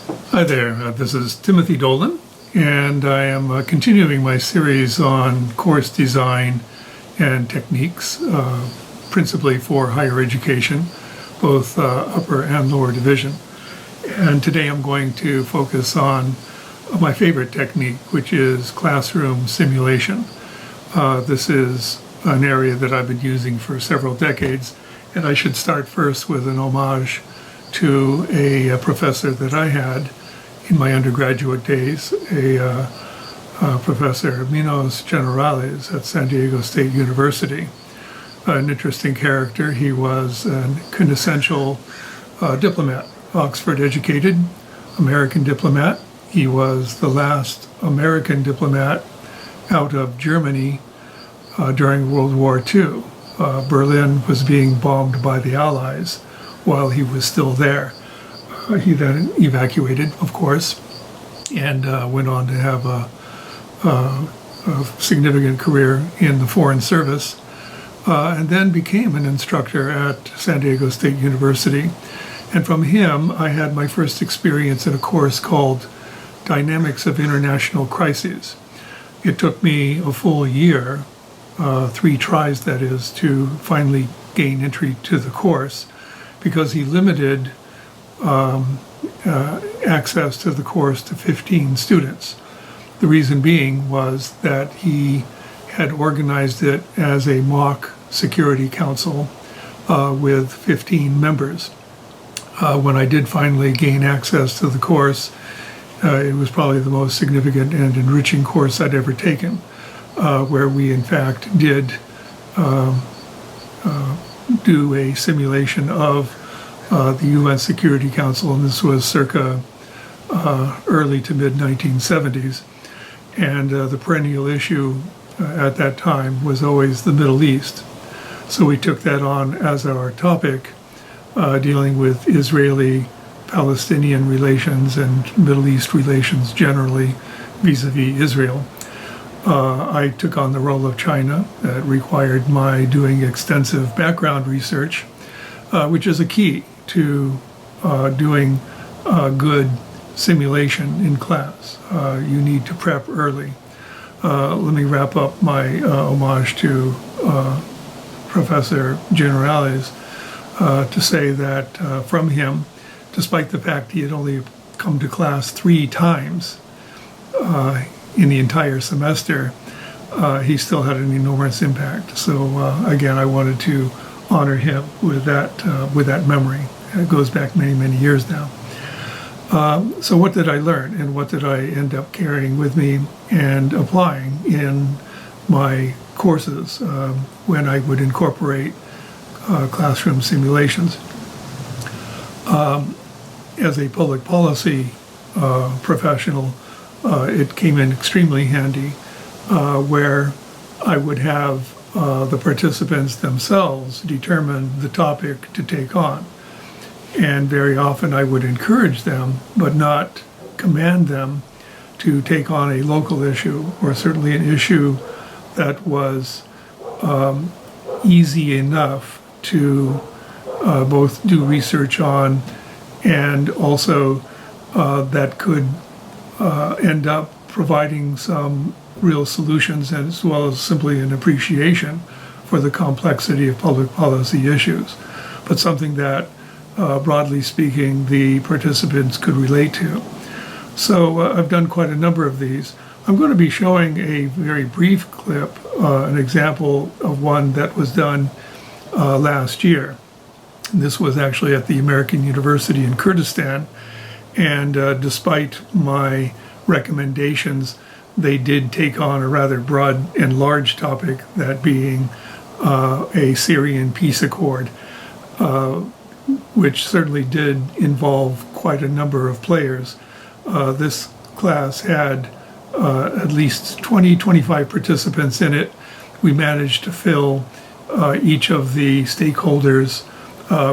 Hi there, this is Timothy Dolan, and I am continuing my series on course design and techniques, principally for higher education, both upper and lower division. And today I'm going to focus on my favorite technique, which is classroom simulation. This is an area that I've been using for several decades, and I should start first with an homage to a professor that I had in my undergraduate days, a Professor Minos Generales at San Diego State University. An interesting character. He was a quintessential diplomat, Oxford educated, American diplomat. He was the last American diplomat out of Germany during World War II. Berlin was being bombed by the Allies while he was still there. He then evacuated, of course, and went on to have a significant career in the Foreign Service, and then became an instructor at San Diego State University. And from him, I had my first experience in a course called Dynamics of International Crises. It took me a full year, 3 tries that is, to finally gain entry to the course, because he limited access to the course to 15 students. The reason being was that he had organized it as a mock security council with 15 members. When I did finally gain access to the course, it was probably the most significant and enriching course I'd ever taken, where we in fact did do a simulation of the UN Security Council, and this was circa early to mid 1970s. And the perennial issue at that time was always the Middle East. So we took that on as our topic, dealing with Israeli-Palestinian relations and Middle East relations generally vis-a-vis Israel. I took on the role of China. That required my doing extensive background research, which is a key to doing good simulation in class. You need to prep early. Let me wrap up my homage to Professor Generales to say that from him, despite the fact he had only come to class 3 times in the entire semester, he still had an enormous impact. So again, I wanted to honor him with that memory. It goes back many, many years now. So what did I learn, and what did I end up carrying with me and applying in my courses when I would incorporate classroom simulations? As a public policy professional, it came in extremely handy, where I would have the participants themselves determine the topic to take on. And very often I would encourage them, but not command them to take on a local issue, or certainly an issue that was easy enough to both do research on, and also that could end up providing some real solutions, as well as simply an appreciation for the complexity of public policy issues, but something that broadly speaking, the participants could relate to. So I've done quite a number of these. I'm going to be showing a very brief clip, an example of one that was done last year. This was actually at the American University in Kurdistan, and despite my recommendations, they did take on a rather broad and large topic, that being a Syrian peace accord, which certainly did involve quite a number of players. This class had at least 25 participants in it. We managed to fill each of the stakeholders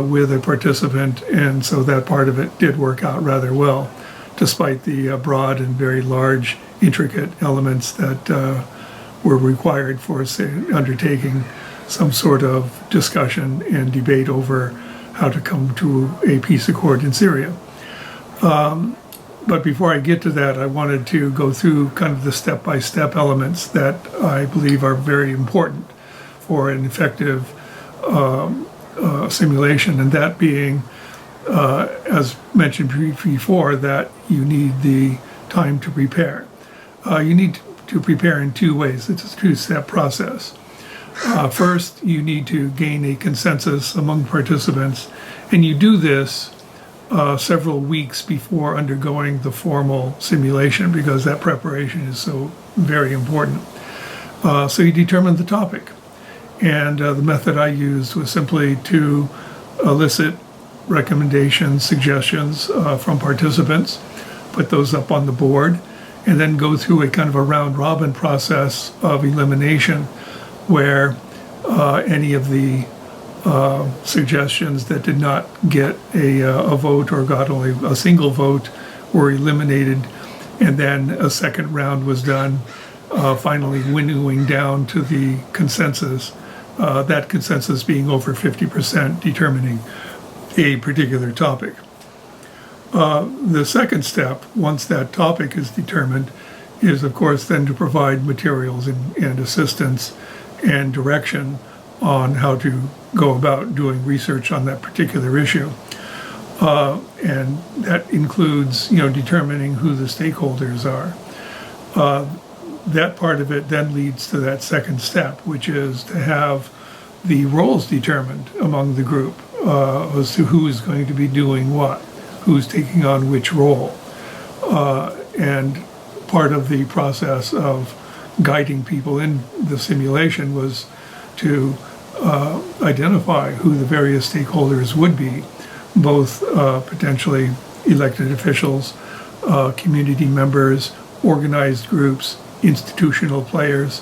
with a participant, and so that part of it did work out rather well, despite the broad and very large, intricate elements that were required for, say, undertaking some sort of discussion and debate over how to come to a peace accord in Syria. But before I get to that, I wanted to go through kind of the step-by-step elements that I believe are very important for an effective simulation, and that being, as mentioned before, that you need the time to prepare. You need to prepare in two ways. It's a two-step process. First, you need to gain a consensus among participants, and you do this several weeks before undergoing the formal simulation, because that preparation is so very important. So you determine the topic, and the method I used was simply to elicit recommendations, suggestions from participants, put those up on the board, and then go through a kind of a round-robin process of elimination where any of the suggestions that did not get a vote or got only a single vote were eliminated, and then a second round was done, finally winnowing down to the consensus, that consensus being over 50% determining a particular topic. The second step, once that topic is determined, is of course then to provide materials and assistance and direction on how to go about doing research on that particular issue. And that includes, determining who the stakeholders are. That part of it then leads to that second step, which is to have the roles determined among the group as to who is going to be doing what, who's taking on which role. And part of the process of guiding people in the simulation was to identify who the various stakeholders would be, both potentially elected officials, community members, organized groups, institutional players.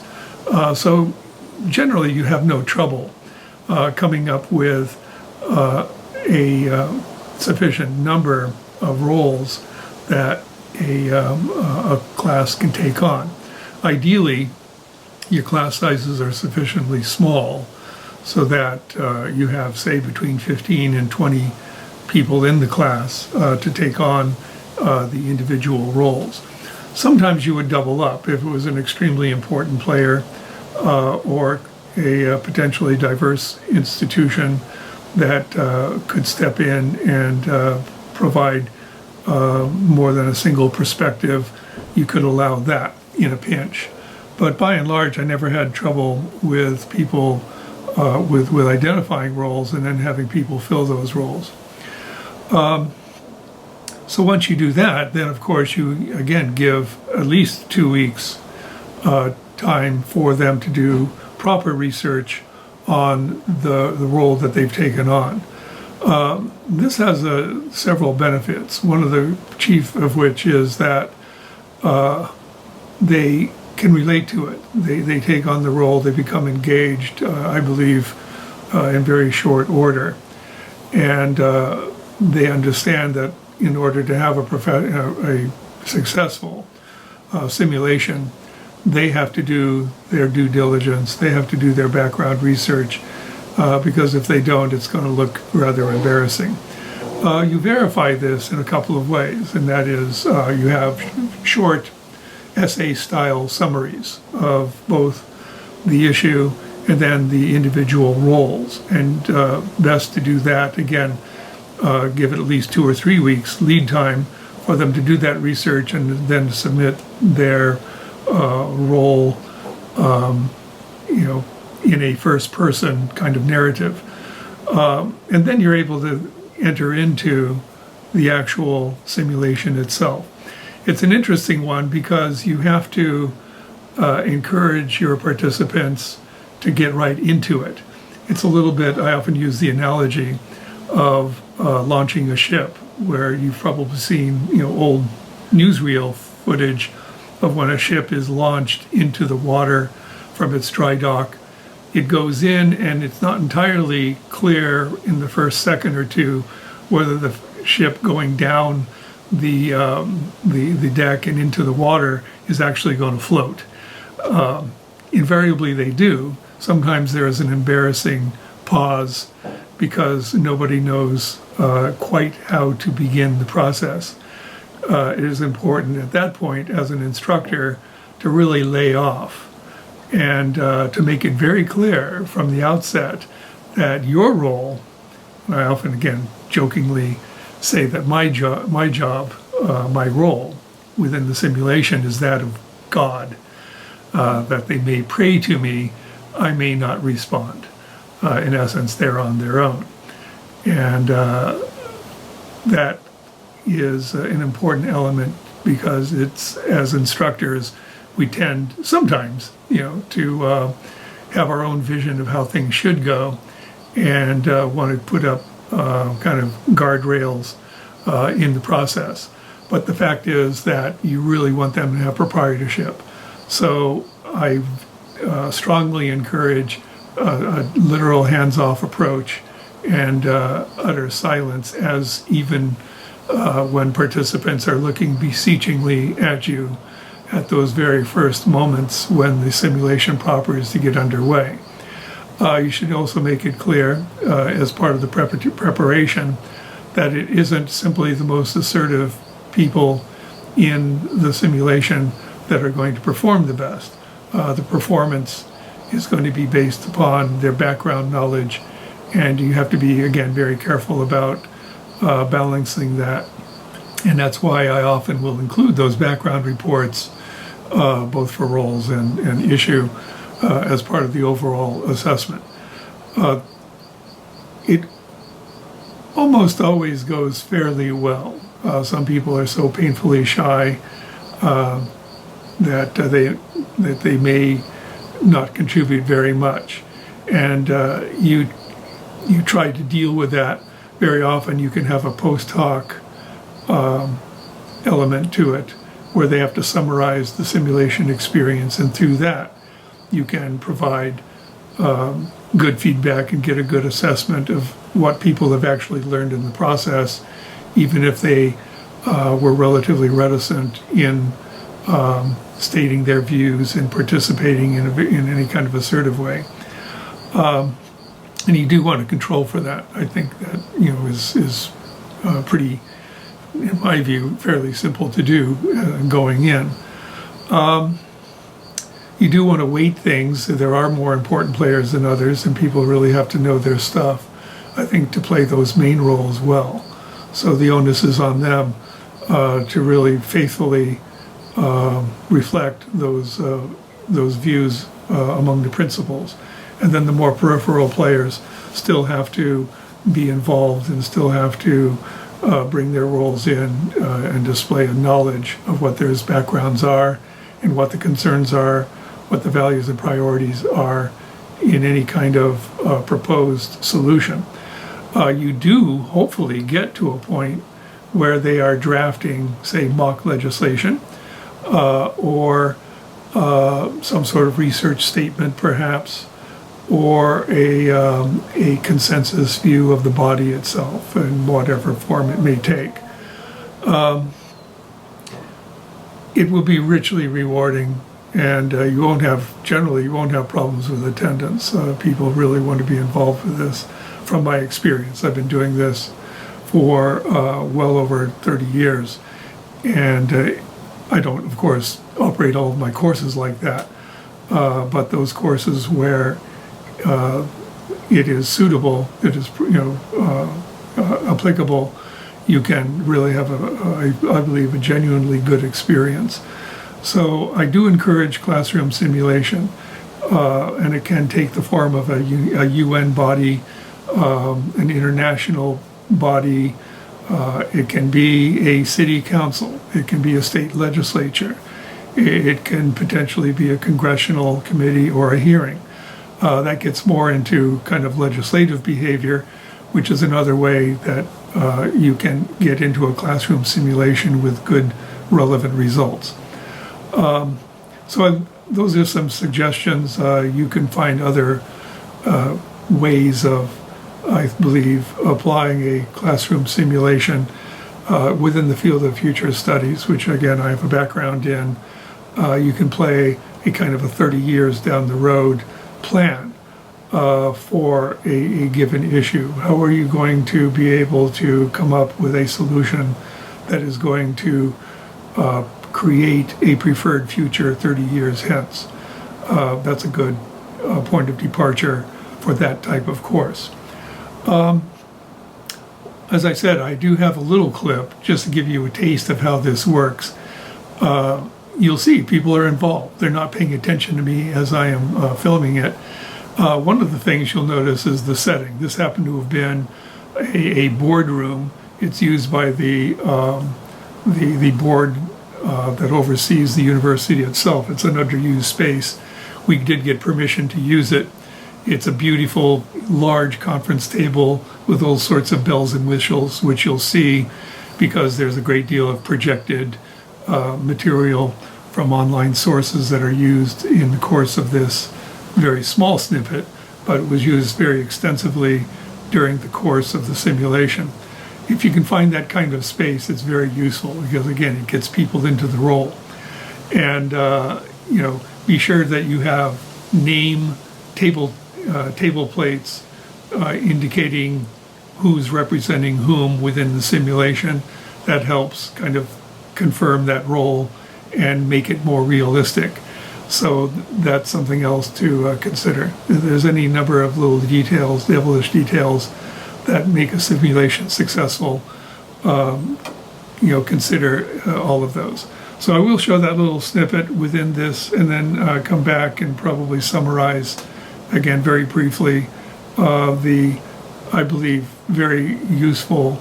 So generally you have no trouble coming up with a sufficient number of roles that a class can take on. Ideally, your class sizes are sufficiently small so that you have, say, between 15 and 20 people in the class to take on the individual roles. Sometimes you would double up if it was an extremely important player or a potentially diverse institution that could step in and provide more than a single perspective. You could allow that in a pinch. But by and large, I never had trouble with people with identifying roles and then having people fill those roles. So once you do that, then of course you again give at least 2 weeks time for them to do proper research on the role that they've taken on. This has several benefits, one of the chief of which is that they can relate to it. They take on the role, they become engaged, I believe, in very short order. And they understand that in order to have a successful simulation, they have to do their due diligence, they have to do their background research, because if they don't, it's going to look rather embarrassing. You verify this in a couple of ways, and that is you have short essay-style summaries of both the issue and then the individual roles. And best to do that, again, give it at least 2 or 3 weeks lead time for them to do that research and then submit their role, in a first-person kind of narrative. And then you're able to enter into the actual simulation itself. It's an interesting one because you have to encourage your participants to get right into it. It's a little bit, I often use the analogy of launching a ship, where you've probably seen old newsreel footage of when a ship is launched into the water from its dry dock. It goes in, and it's not entirely clear in the first second or two whether the ship going down the deck and into the water is actually going to float. Invariably they do. Sometimes there is an embarrassing pause because nobody knows quite how to begin the process. it is important at that point as an instructor to really lay off and to make it very clear from the outset that your role, and I often again jokingly say that my role within the simulation is that of God, that they may pray to me, I may not respond. In essence, they're on their own. And that is an important element because it's, as instructors, we tend sometimes, to have our own vision of how things should go and want to put up kind of guardrails in the process. But the fact is that you really want them to have proprietorship. So I strongly encourage a literal hands-off approach and utter silence, as even when participants are looking beseechingly at you at those very first moments when the simulation proper is to get underway. You should also make it clear as part of the preparation that it isn't simply the most assertive people in the simulation that are going to perform the best. The performance is going to be based upon their background knowledge, and you have to be, again, very careful about balancing that. And that's why I often will include those background reports, both for roles and issue, as part of the overall assessment. It almost always goes fairly well. Some people are so painfully shy that they may not contribute very much, and you try to deal with that. Very often you can have a post hoc element to it where they have to summarize the simulation experience, and through that you can provide good feedback and get a good assessment of what people have actually learned in the process, even if they were relatively reticent in stating their views and participating in any kind of assertive way. And you do want to control for that. I think that is pretty, in my view, fairly simple to do going in. You do want to weight things. There are more important players than others, and people really have to know their stuff, I think, to play those main roles well. So the onus is on them to really faithfully reflect those views among the principals. And then the more peripheral players still have to be involved and still have to bring their roles in and display a knowledge of what their backgrounds are and what the concerns are, what the values and priorities are in any kind of proposed solution. You do hopefully get to a point where they are drafting, say, mock legislation or some sort of research statement perhaps, or a consensus view of the body itself in whatever form it may take. It will be richly rewarding, and you won't have problems with attendance. People really want to be involved with this. From my experience, I've been doing this for well over 30 years, and I don't, of course, operate all of my courses like that, but those courses where it is suitable, it is applicable, you can really have I believe, a genuinely good experience. So I do encourage classroom simulation, and it can take the form of a UN body, an international body. It can be a city council. It can be a state legislature. It can potentially be a congressional committee or a hearing. That gets more into kind of legislative behavior, which is another way that you can get into a classroom simulation with good, relevant results. Those are some suggestions. You can find other ways of, I believe, applying a classroom simulation within the field of future studies, which again I have a background in. You can play a kind of a 30 years down the road plan for a given issue. How are you going to be able to come up with a solution that is going to create a preferred future 30 years hence. That's a good point of departure for that type of course. As I said, I do have a little clip just to give you a taste of how this works. You'll see people are involved. They're not paying attention to me as I am filming it. One of the things you'll notice is the setting. This happened to have been a boardroom. It's used by the board that oversees the university itself. It's an underused space. We did get permission to use it. It's a beautiful, large conference table with all sorts of bells and whistles, which you'll see because there's a great deal of projected material from online sources that are used in the course of this very small snippet, but it was used very extensively during the course of the simulation. If you can find that kind of space, it's very useful because, again, it gets people into the role. And, be sure that you have name table plates indicating who's representing whom within the simulation. That helps kind of confirm that role and make it more realistic. So that's something else to consider. If there's any number of little details, devilish details, that make a simulation successful, consider all of those. So I will show that little snippet within this and then come back and probably summarize again very briefly the, I believe, very useful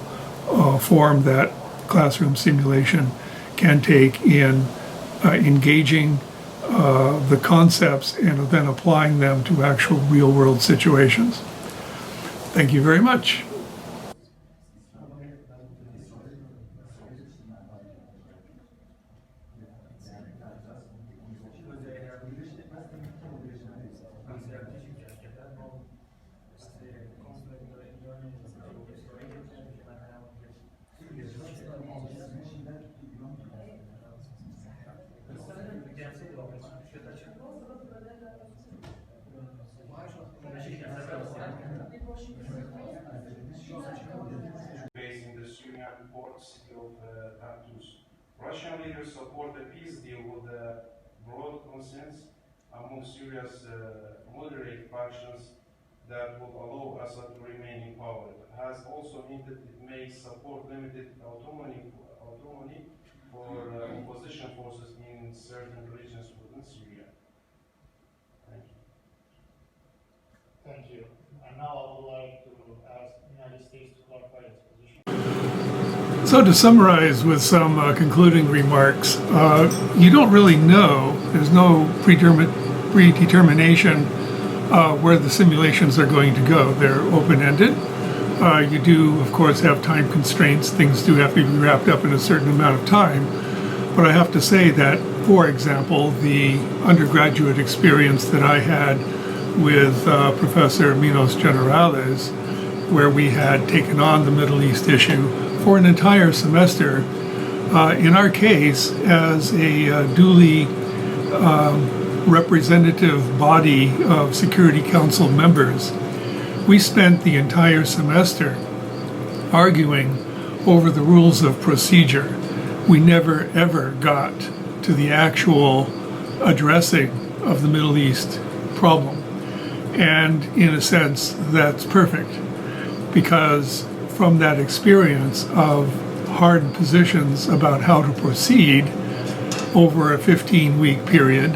form that classroom simulation can take in engaging the concepts and then applying them to actual real-world situations. Thank you very much. Based in the Syrian port city of Tartus. Russian leaders support a peace deal with the broad consensus among Syria's moderate factions that will allow Assad to remain in power. It has also hinted it may support limited autonomy for opposition forces in certain regions within Syria. Thank you. Thank you. And now I would like to ask the United States to clarify its position. So to summarize with some concluding remarks, you don't really know, there's no predetermination where the simulations are going to go. They're open-ended. You do, of course, have time constraints. Things do have to be wrapped up in a certain amount of time. But I have to say that, for example, the undergraduate experience that I had with Professor Minos Generales, where we had taken on the Middle East issue for an entire semester, in our case, as a duly representative body of Security Council members, we spent the entire semester arguing over the rules of procedure. We never ever got to the actual addressing of the Middle East problem. And in a sense, that's perfect, because from that experience of hard positions about how to proceed over a 15-week period,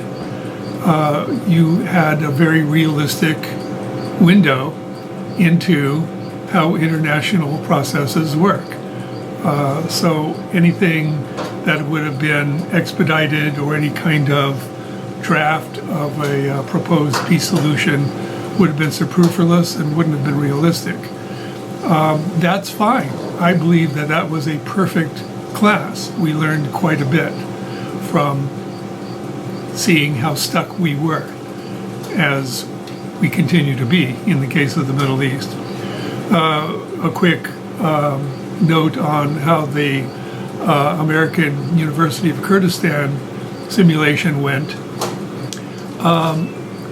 you had a very realistic window into how international processes work. So anything that would have been expedited or any kind of draft of a proposed peace solution would have been superfluous and wouldn't have been realistic. That's fine. I believe that that was a perfect class. We learned quite a bit from seeing how stuck we were as we continue to be in the case of the Middle East. A quick note on how the American University of Kurdistan simulation went.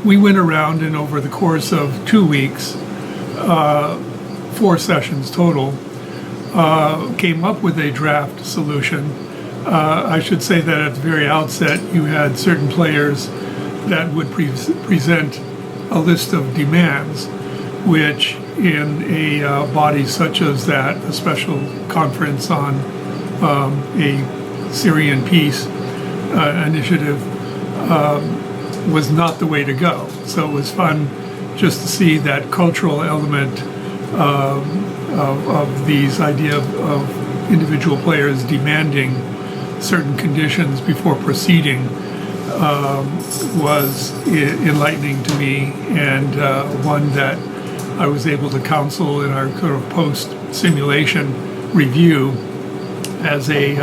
We went around and over the course of 2 weeks, 4 sessions total, came up with a draft solution. I should say that at the very outset, you had certain players that would present a list of demands, which in a body such as that, a special conference on a Syrian peace initiative, was not the way to go. So it was fun just to see that cultural element of these idea of individual players demanding certain conditions before proceeding was enlightening to me, and one that I was able to counsel in our sort of post-simulation review as a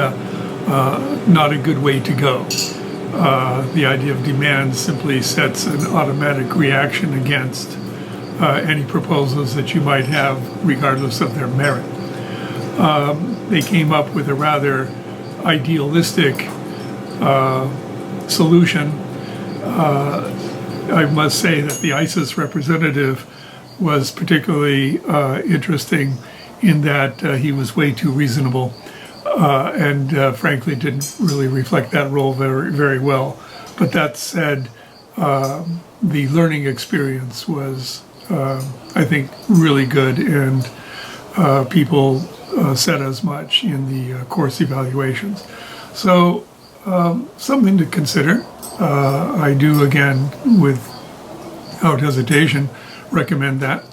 not a good way to go. The idea of demand simply sets an automatic reaction against any proposals that you might have, regardless of their merit. They came up with a rather idealistic solution. I must say that the ISIS representative was particularly interesting in that he was way too reasonable and frankly didn't really reflect that role very well. But that said, the learning experience was, I think, really good, and people said as much in the course evaluations. So something to consider. I do, again, without hesitation, recommend that.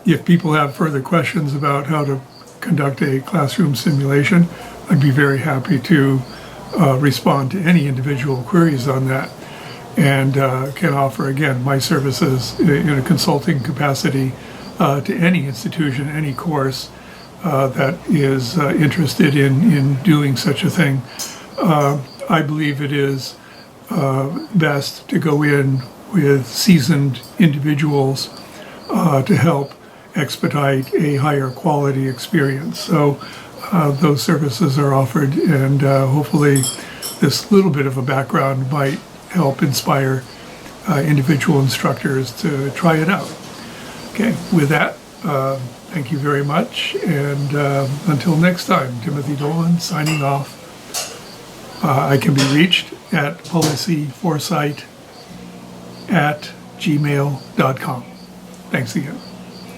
If people have further questions about how to conduct a classroom simulation, I'd be very happy to respond to any individual queries on that, and can offer, again, my services in a consulting capacity to any institution, any course that is interested in doing such a thing. I believe it is best to go in with seasoned individuals to help expedite a higher quality experience. So those services are offered, and hopefully this little bit of a background might help inspire individual instructors to try it out. Okay, with that, thank you very much, and until next time, Timothy Dolan signing off. I can be reached at policyforesight@gmail.com. Thanks again.